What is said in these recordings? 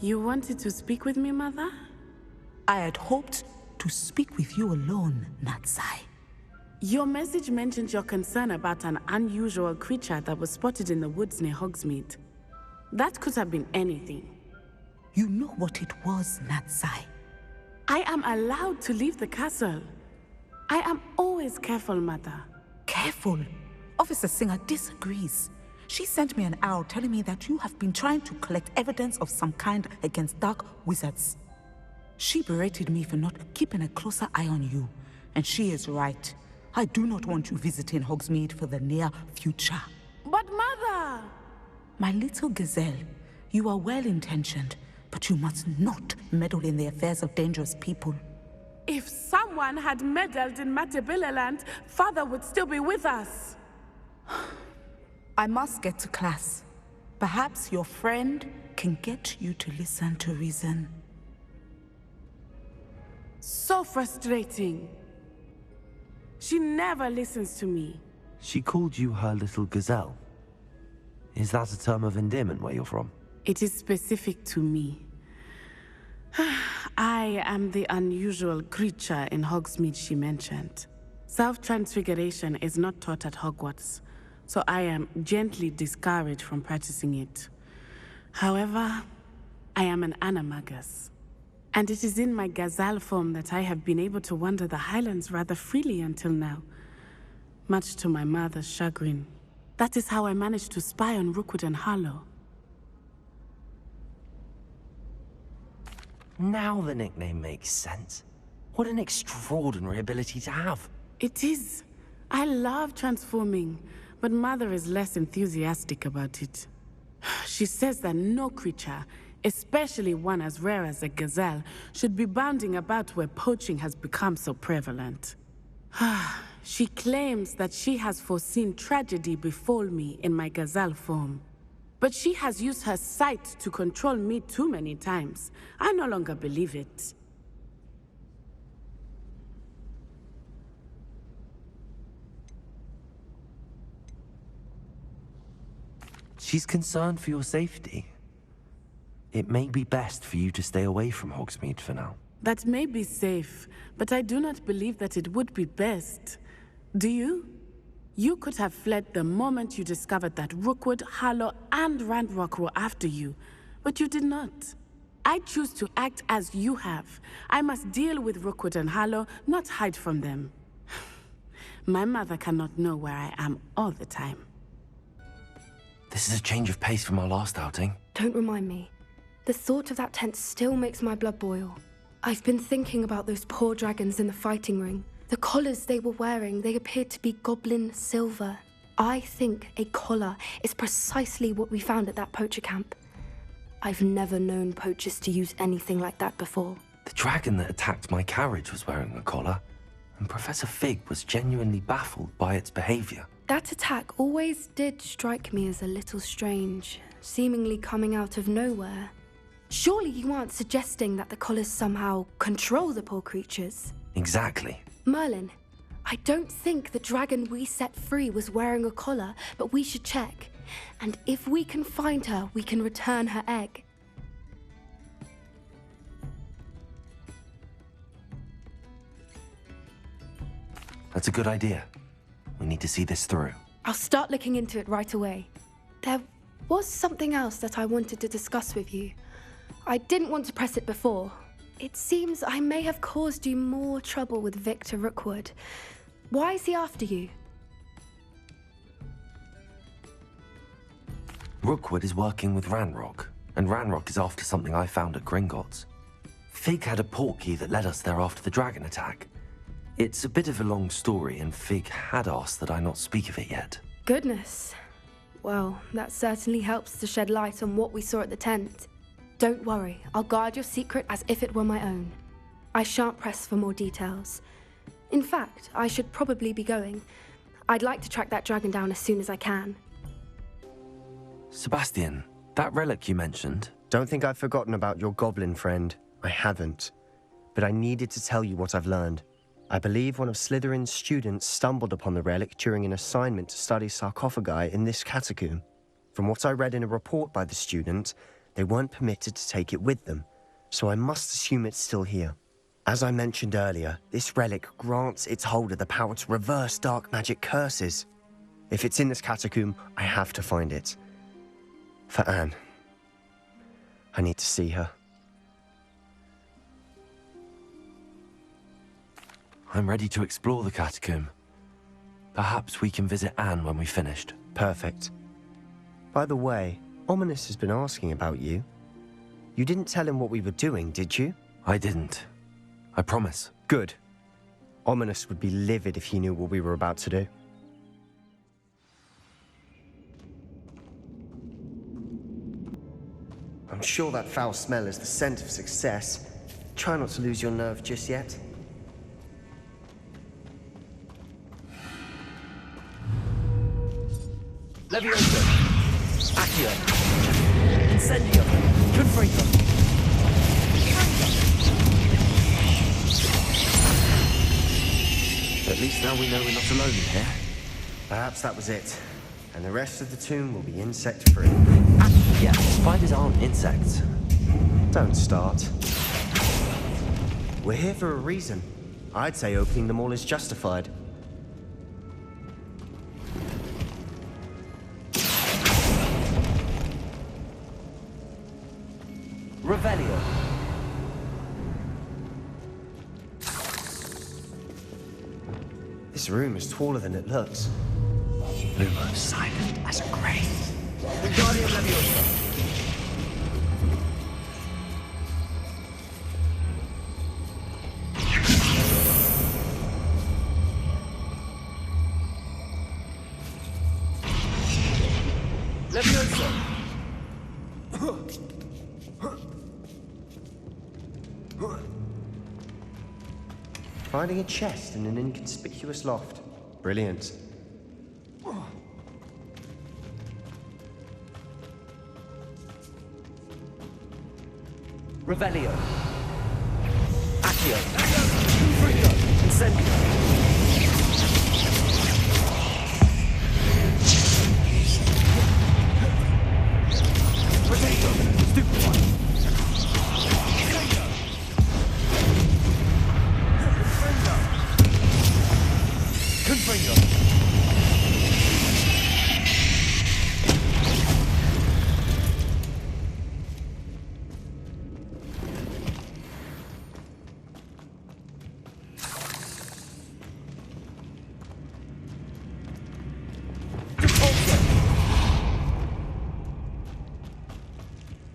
You wanted to speak with me, Mother? I had hoped to speak with you alone, Natsai. Your message mentioned your concern about an unusual creature that was spotted in the woods near Hogsmeade. That could have been anything. You know what it was, Natsai. I am allowed to leave the castle. I am always careful, Mother. Careful? Officer Singer disagrees. She sent me an arrow telling me that you have been trying to collect evidence of some kind against dark wizards. She berated me for not keeping a closer eye on you, and she is right. I do not want you visiting Hogsmeade for the near future. But Mother! My little gazelle, you are well-intentioned, but you must not meddle in the affairs of dangerous people. If someone had meddled in Matabeleland, Father would still be with us. I must get to class. Perhaps your friend can get you to listen to reason. So frustrating. She never listens to me. She called you her little gazelle. Is that a term of endearment where you're from? It is specific to me. I am the unusual creature in Hogsmeade she mentioned. Self-transfiguration is not taught at Hogwarts, so I am gently discouraged from practicing it. However, I am an animagus. And it is in my gazelle form that I have been able to wander the highlands rather freely until now. Much to my mother's chagrin. That is how I managed to spy on Rookwood and Harlow. Now the nickname makes sense. What an extraordinary ability to have. It is. I love transforming, but Mother is less enthusiastic about it. She says that no creature, especially one as rare as a gazelle, should be bounding about where poaching has become so prevalent. She claims that she has foreseen tragedy befall me in my gazelle form. But she has used her sight to control me too many times. I no longer believe it. She's concerned for your safety. It may be best for you to stay away from Hogsmeade for now. That may be safe, but I do not believe that it would be best. Do you? You could have fled the moment you discovered that Rookwood, Harlow, and Ranrock were after you, but you did not. I choose to act as you have. I must deal with Rookwood and Harlow, not hide from them. My mother cannot know where I am all the time. This is a change of pace from our last outing. Don't remind me. The thought of that tent still makes my blood boil. I've been thinking about those poor dragons in the fighting ring. The collars they were wearing, they appeared to be goblin silver. I think a collar is precisely what we found at that poacher camp. I've never known poachers to use anything like that before. The dragon that attacked my carriage was wearing a collar, and Professor Fig was genuinely baffled by its behavior. That attack always did strike me as a little strange, seemingly coming out of nowhere. Surely you aren't suggesting that the collars somehow control the poor creatures? Exactly. Merlin, I don't think the dragon we set free was wearing a collar, but we should check. And if we can find her, we can return her egg. That's a good idea. We need to see this through. I'll start looking into it right away. There was something else that I wanted to discuss with you. I didn't want to press it before. It seems I may have caused you more trouble with Victor Rookwood. Why is he after you? Rookwood is working with Ranrock, and Ranrock is after something I found at Gringotts. Fig had a portkey that led us there after the dragon attack. It's a bit of a long story, and Fig had asked that I not speak of it yet. Goodness. Well, that certainly helps to shed light on what we saw at the tent. Don't worry, I'll guard your secret as if it were my own. I shan't press for more details. In fact, I should probably be going. I'd like to track that dragon down as soon as I can. Sebastian, that relic you mentioned... Don't think I've forgotten about your goblin friend. I haven't. But I needed to tell you what I've learned. I believe one of Slytherin's students stumbled upon the relic during an assignment to study sarcophagi in this catacomb. From what I read in a report by the student, they weren't permitted to take it with them, so I must assume it's still here. As I mentioned earlier, this relic grants its holder the power to reverse dark magic curses. If it's in this catacomb, I have to find it. For Anne. I need to see her. I'm ready to explore the catacomb. Perhaps we can visit Anne when we've finished. Perfect. By the way, Ominous has been asking about you. You didn't tell him what we were doing, did you? I didn't. I promise. Good. Ominous would be livid if he knew what we were about to do. I'm sure that foul smell is the scent of success. Try not to lose your nerve just yet. Levioso! Accio! Incendio! Confringo! At least now we know we're not alone in here. Perhaps that was it. And the rest of the tomb will be insect-free. Yeah, spiders aren't insects. Don't start. We're here for a reason. I'd say opening them all is justified. Revelio. This room is taller than it looks. Lumo, silent as a grave. Wingardium Leviosa. Leviosa! Finding a chest in an inconspicuous loft. Brilliant. Revelio. Accio. Confringo. Incendio. Potato. Stupefy. Confringo.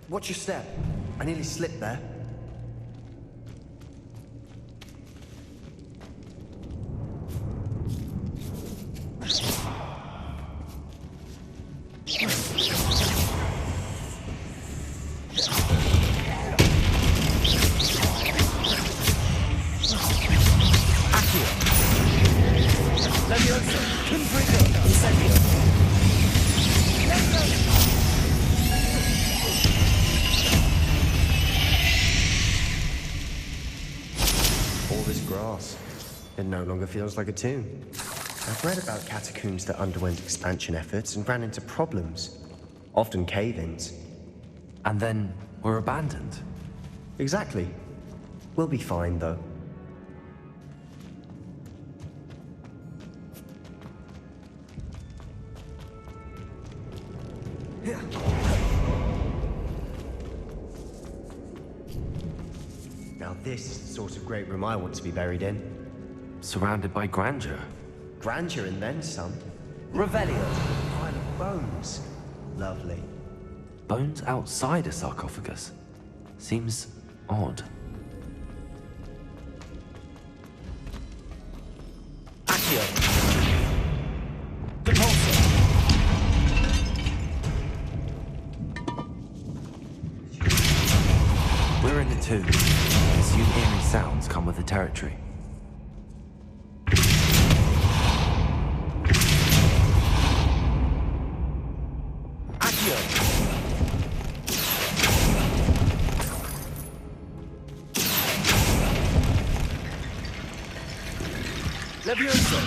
Watch your step. I nearly slipped there. It no longer feels like a tomb. I've read about catacombs that underwent expansion efforts and ran into problems, often cave-ins. And then were abandoned. Exactly. We'll be fine, though. Now this is the sort of great room I want to be buried in. Surrounded by grandeur. Grandeur and then some. Revelio. Pile of bones. Lovely. Bones outside a sarcophagus. Seems odd. Accio. Depulso. We're in the tomb. Assume eerie sounds come with the territory. Levioso!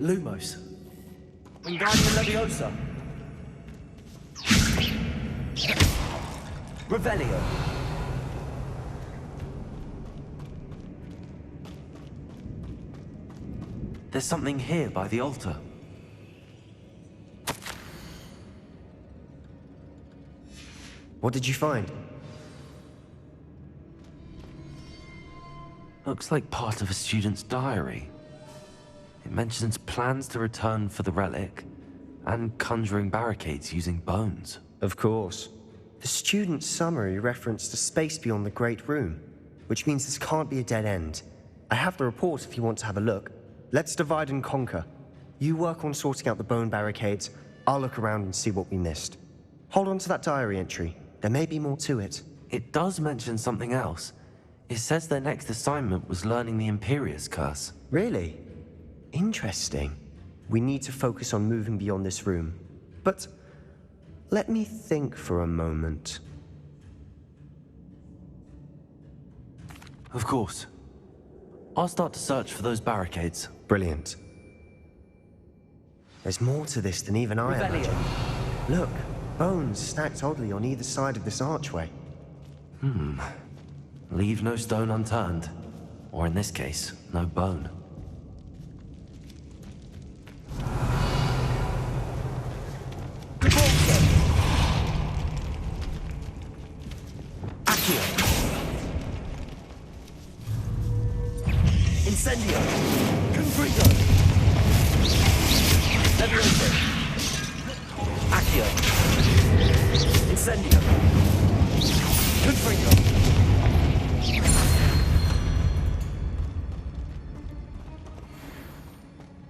Lumos. Wingardium Leviosa! Revelio. There's something here by the altar. What did you find? Looks like part of a student's diary. It mentions plans to return for the relic and conjuring barricades using bones. Of course. The student's summary referenced a space beyond the Great Room, which means this can't be a dead end. I have the report if you want to have a look. Let's divide and conquer. You work on sorting out the bone barricades. I'll look around and see what we missed. Hold on to that diary entry. There may be more to it. It does mention something else. It says their next assignment was learning the Imperius Curse. Really? Interesting. We need to focus on moving beyond this room. But let me think for a moment. Of course. I'll start to search for those barricades. Brilliant. There's more to this than even I imagined. Look, bones stacked oddly on either side of this archway. Leave no stone unturned. Or in this case, no bone. Accio! Incendio! Confringo! Levioso! Accio! Incendio! Confringo!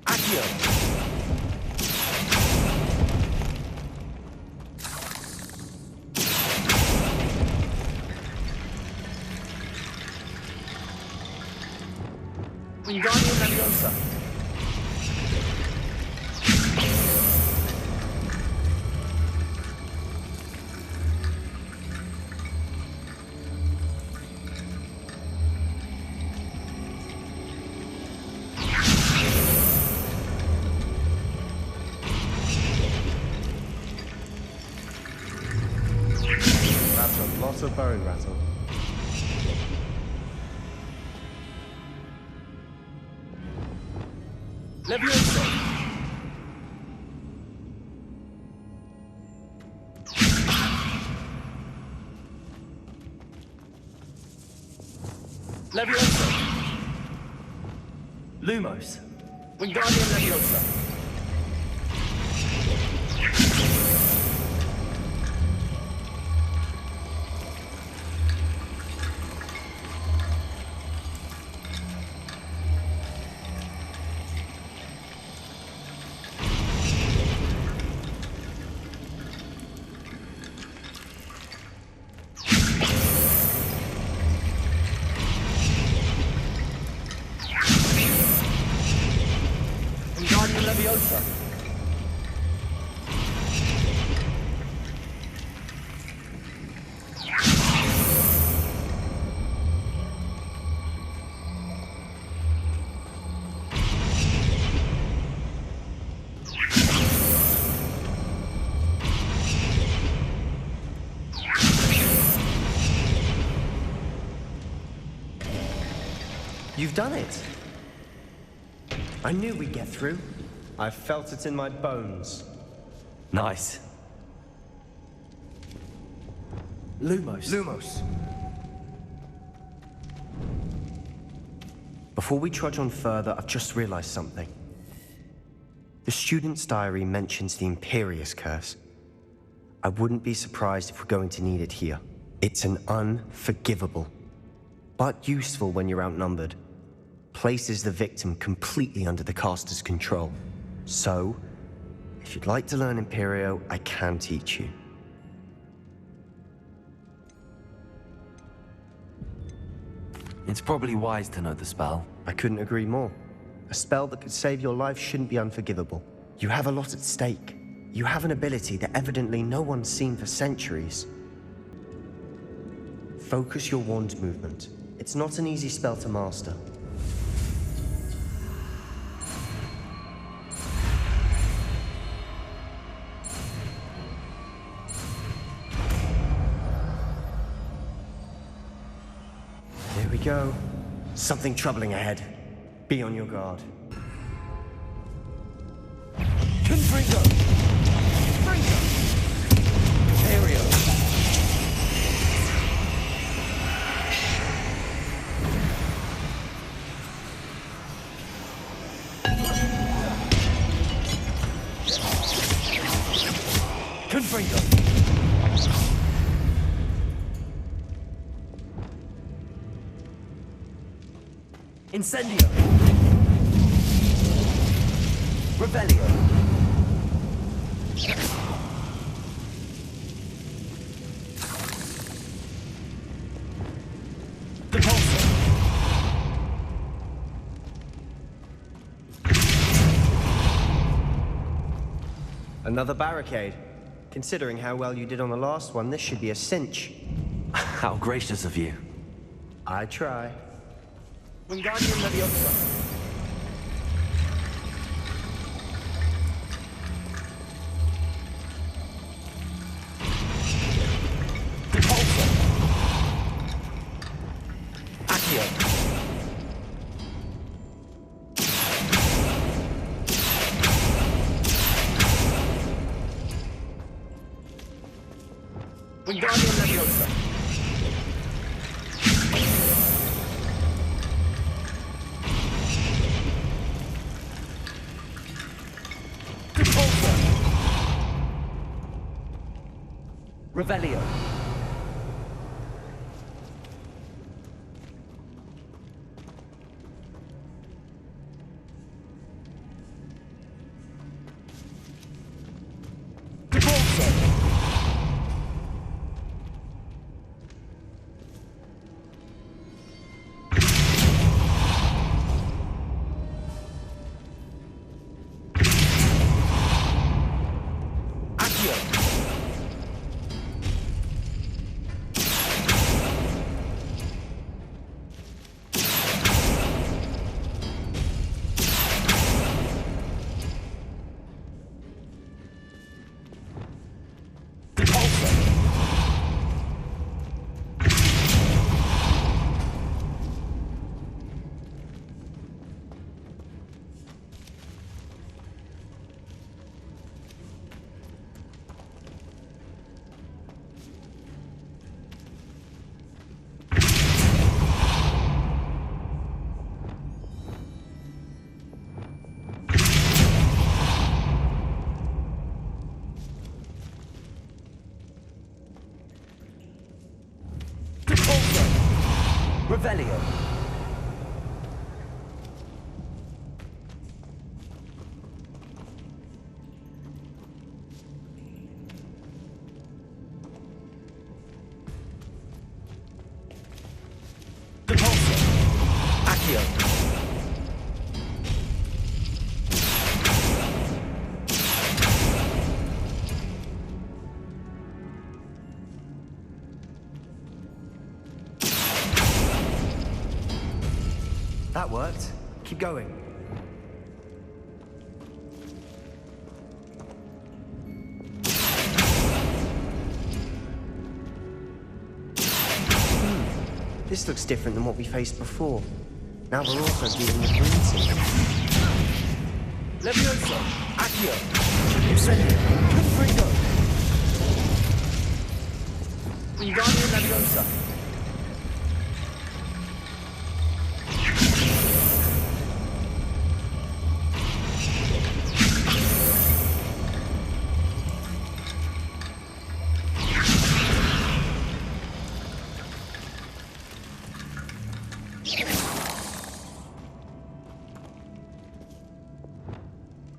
Accio! Wingardium Leviosa! That's a lot of bone rattle. Levioso! Levioso! Lumos! Wingardium Leviosa! Wingardium Leviosa! You've done it! I knew we'd get through. I felt it in my bones. Nice. Lumos. Lumos! Before we trudge on further, I've just realized something. The student's diary mentions the Imperius Curse. I wouldn't be surprised if we're going to need it here. It's an unforgivable, but useful when you're outnumbered. Places the victim completely under the caster's control. So, if you'd like to learn Imperio, I can teach you. It's probably wise to know the spell. I couldn't agree more. A spell that could save your life shouldn't be unforgivable. You have a lot at stake. You have an ability that evidently no one's seen for centuries. Focus your wand movement. It's not an easy spell to master. go. Something troubling ahead. Be on your guard. Confringo! Fringo! Aerial! Confringo! Incendio! Rebellion! Depulso! Another barricade. Considering how well you did on the last one, this should be a cinch. How gracious of you. I try. Wingardium Leviosa. Depulso. Accio. Wingardium Leviosa. Depulso. Revelio. Depulso. Accio. Depulso. Depulso. Revelio. Depulso. Accio. That worked. Keep going. This looks different than what we faced before. Now we're also dealing with breathing. Leviosa. Accio. Incendio. Confringo. Wingardium Leviosa.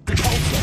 Depulso.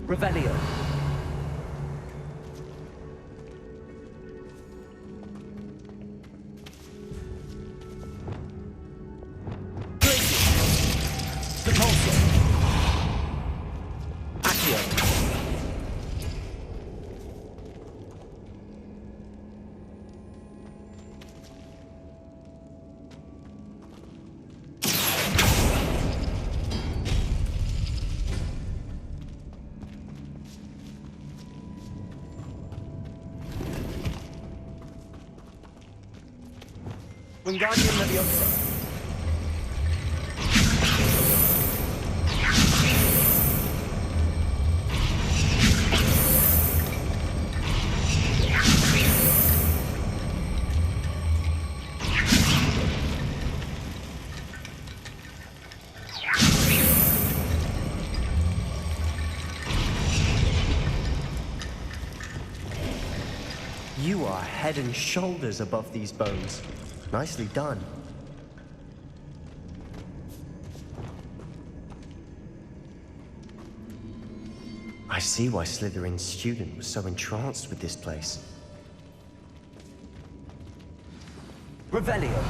Revelio. Wingardium Leviosa. You are head and shoulders above these bones. Nicely done. I see why Slytherin's student was so entranced with this place. Revelio.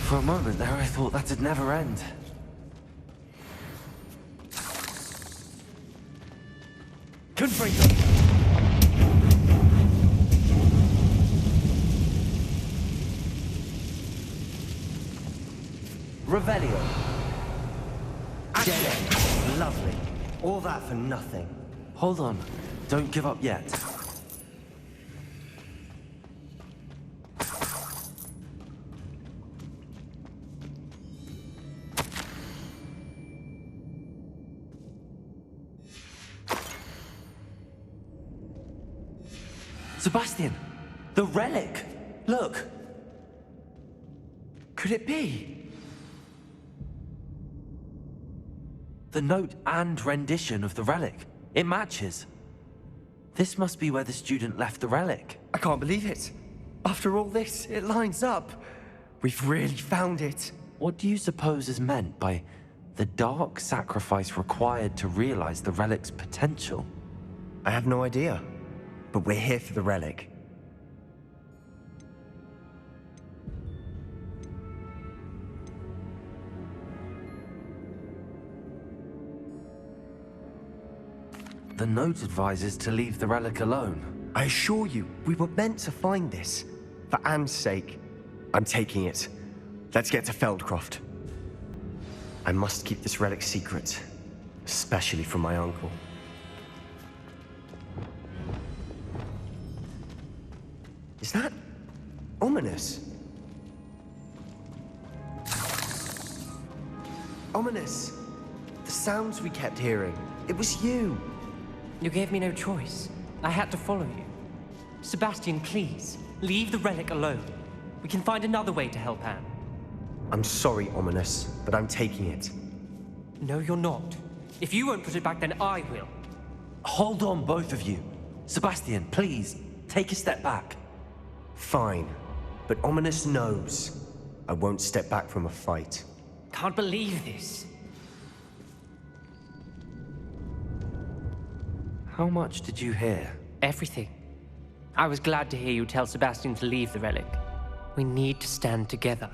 For a moment there, I thought that'd never end. Confringo! Revelio. Dead. Lovely. All that for nothing. Hold on. Don't give up yet. Sebastian! The relic! Look! Could it be? The note and rendition of the relic. It matches. This must be where the student left the relic. I can't believe it. After all this, it lines up. We've really found it. What do you suppose is meant by the dark sacrifice required to realize the relic's potential? I have no idea. But we're here for the relic. The note advises to leave the relic alone. I assure you, we were meant to find this. For Anne's sake. I'm taking it. Let's get to Feldcroft. I must keep this relic secret. Especially from my uncle. Is that ominous? Ominous. The sounds we kept hearing. It was you. You gave me no choice. I had to follow you. Sebastian, please, leave the relic alone. We can find another way to help Anne. I'm sorry, Ominous, but I'm taking it. No, you're not. If you won't put it back, then I will. Hold on, both of you. Sebastian, please, take a step back. Fine, but Ominous knows. I won't step back from a fight. Can't believe this. How much did you hear? Everything. I was glad to hear you tell Sebastian to leave the relic. We need to stand together.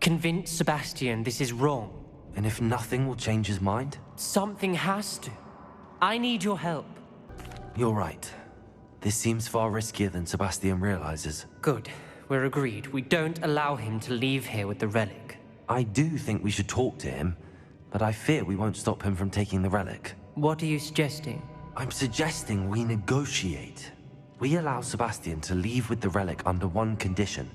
Convince Sebastian this is wrong. And if nothing will change his mind? Something has to. I need your help. You're right. This seems far riskier than Sebastian realizes. Good. We're agreed. We don't allow him to leave here with the relic. I do think we should talk to him, but I fear we won't stop him from taking the relic. What are you suggesting? I'm suggesting we negotiate. We allow Sebastian to leave with the relic under one condition.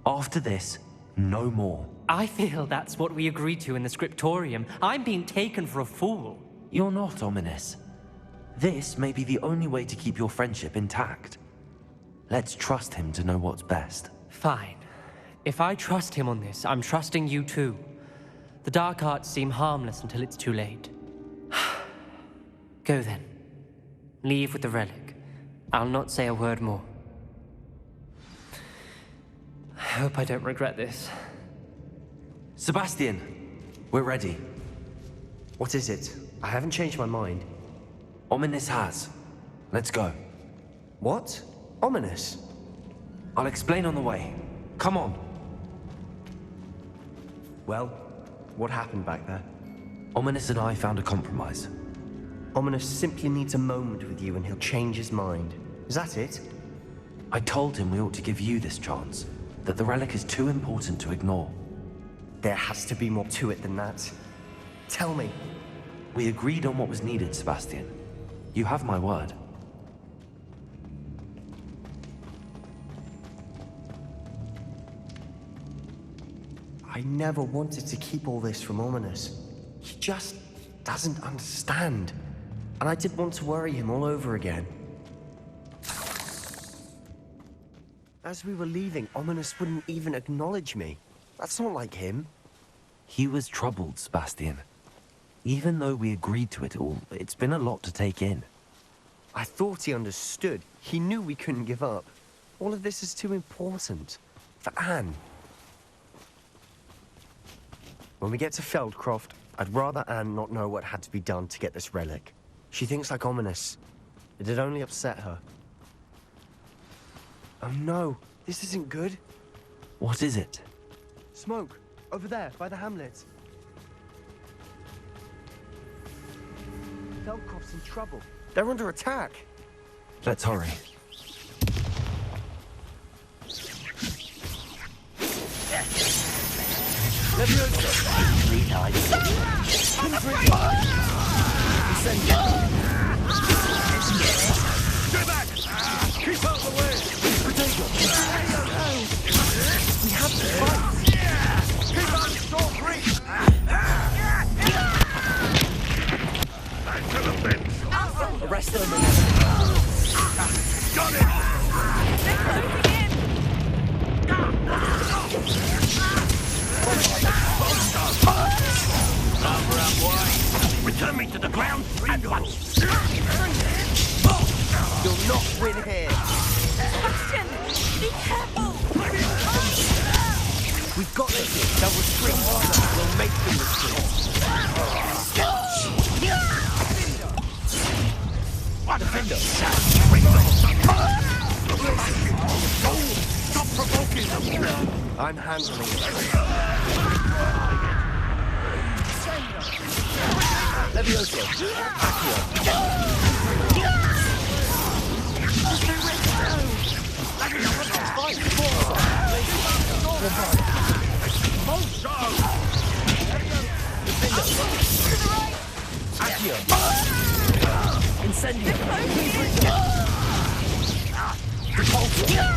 After this, no more. I feel that's what we agreed to in the scriptorium. I'm being taken for a fool. You're not ominous. This may be the only way to keep your friendship intact. Let's trust him to know what's best. Fine. If I trust him on this, I'm trusting you too. The dark arts seem harmless until it's too late. Go then. Leave with the relic. I'll not say a word more. I hope I don't regret this. Sebastian, we're ready. What is it? I haven't changed my mind. Ominous has. Let's go. What? Ominous? I'll explain on the way. Come on. Well, what happened back there? Ominous and I found a compromise. Ominous simply needs a moment with you and he'll change his mind. Is that it? I told him we ought to give you this chance, that the relic is too important to ignore. There has to be more to it than that. Tell me. We agreed on what was needed, Sebastian. You have my word. I never wanted to keep all this from Ominous. He just doesn't understand. And I didn't want to worry him all over again. As we were leaving, Ominous wouldn't even acknowledge me. That's not like him. He was troubled, Sebastian. Even though we agreed to it all, it's been a lot to take in. I thought he understood. He knew we couldn't give up. All of this is too important. For Anne. When we get to Feldcroft, I'd rather Anne not know what had to be done to get this relic. She thinks like Ominous. It'd only upset her. Oh no, this isn't good. What is it? Smoke, over there, by the hamlet. Feldcroft's in trouble. They're under attack. Let's hurry. Stay back! Keep out of the way! We have to fight. Keep on store free! Back to the bench! Arrest them. Got it! Return me to the ground at once! You'll not win here. Sebastian, be careful! We've got this. They'll retreat. We'll make them retreat. Defender! Stop provoking them! I'm handling it. Levioso. Accio. Incendio. Repulsor.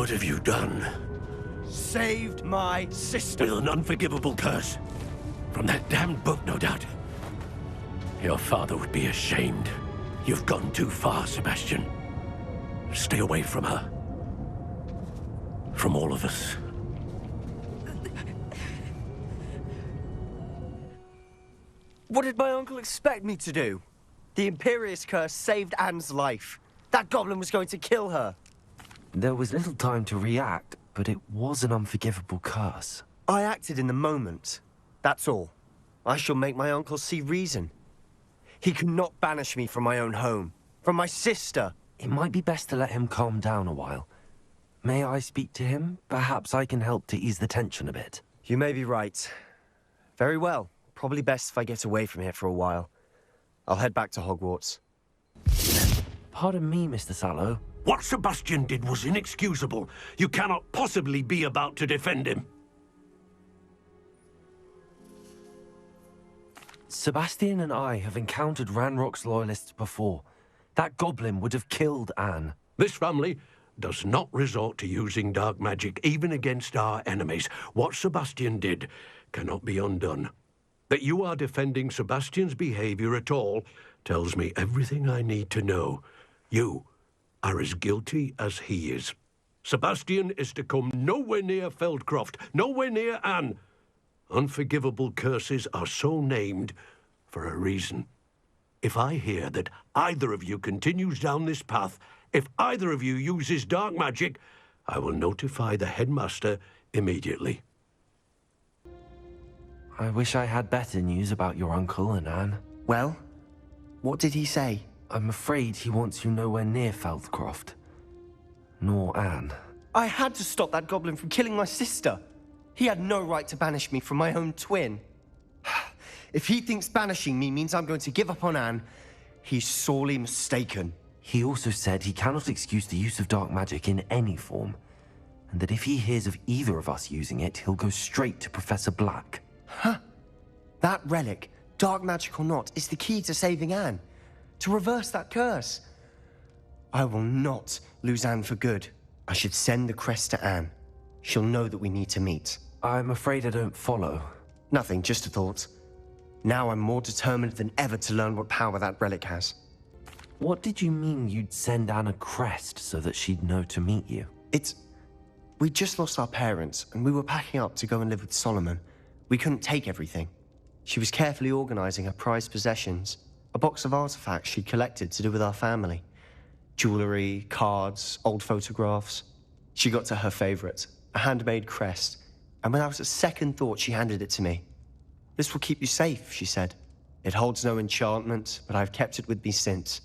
What have you done? Saved my sister. With an unforgivable curse. From that damned book, no doubt. Your father would be ashamed. You've gone too far, Sebastian. Stay away from her. From all of us. What did my uncle expect me to do? The Imperious curse saved Anne's life. That goblin was going to kill her. There was little time to react, but it was an unforgivable curse. I acted in the moment. That's all. I shall make my uncle see reason. He cannot banish me from my own home. From my sister. It might be best to let him calm down a while. May I speak to him? Perhaps I can help to ease the tension a bit. You may be right. Very well. Probably best if I get away from here for a while. I'll head back to Hogwarts. Pardon me, Mr. Sallow. What Sebastian did was inexcusable. You cannot possibly be about to defend him. Sebastian and I have encountered Ranrock's loyalists before. That goblin would have killed Anne. This family does not resort to using dark magic even against our enemies. What Sebastian did cannot be undone. That you are defending Sebastian's behavior at all tells me everything I need to know. You are as guilty as he is. Sebastian is to come nowhere near Feldcroft, nowhere near Anne. Unforgivable curses are so named for a reason. If I hear that either of you continues down this path, if either of you uses dark magic, I will notify the headmaster immediately. I wish I had better news about your uncle and Anne. Well, what did he say? I'm afraid he wants you nowhere near Feldcroft. Nor Anne. I had to stop that goblin from killing my sister. He had no right to banish me from my own twin. If he thinks banishing me means I'm going to give up on Anne, he's sorely mistaken. He also said he cannot excuse the use of dark magic in any form, and that if he hears of either of us using it, he'll go straight to Professor Black. Huh? That relic, dark magic or not, is the key to saving Anne. To reverse that curse. I will not lose Anne for good. I should send the crest to Anne. She'll know that we need to meet. I'm afraid I don't follow. Nothing, just a thought. Now I'm more determined than ever to learn what power that relic has. What did you mean you'd send Anne a crest so that she'd know to meet you? We just lost our parents, and we were packing up to go and live with Solomon. We couldn't take everything. She was carefully organizing her prized possessions, a box of artifacts she'd collected to do with our family. Jewelry, cards, old photographs. She got to her favorite, a handmade crest, and without a second thought, she handed it to me. This will keep you safe, she said. It holds no enchantment, but I've kept it with me since.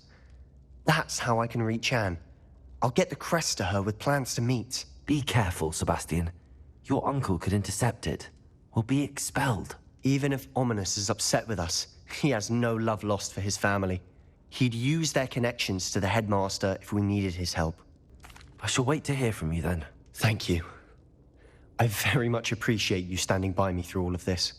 That's how I can reach Anne. I'll get the crest to her with plans to meet. Be careful, Sebastian. Your uncle could intercept it. We'll be expelled. Even if Ominous is upset with us, he has no love lost for his family. He'd use their connections to the headmaster if we needed his help. I shall wait to hear from you then. Thank you. I very much appreciate you standing by me through all of this.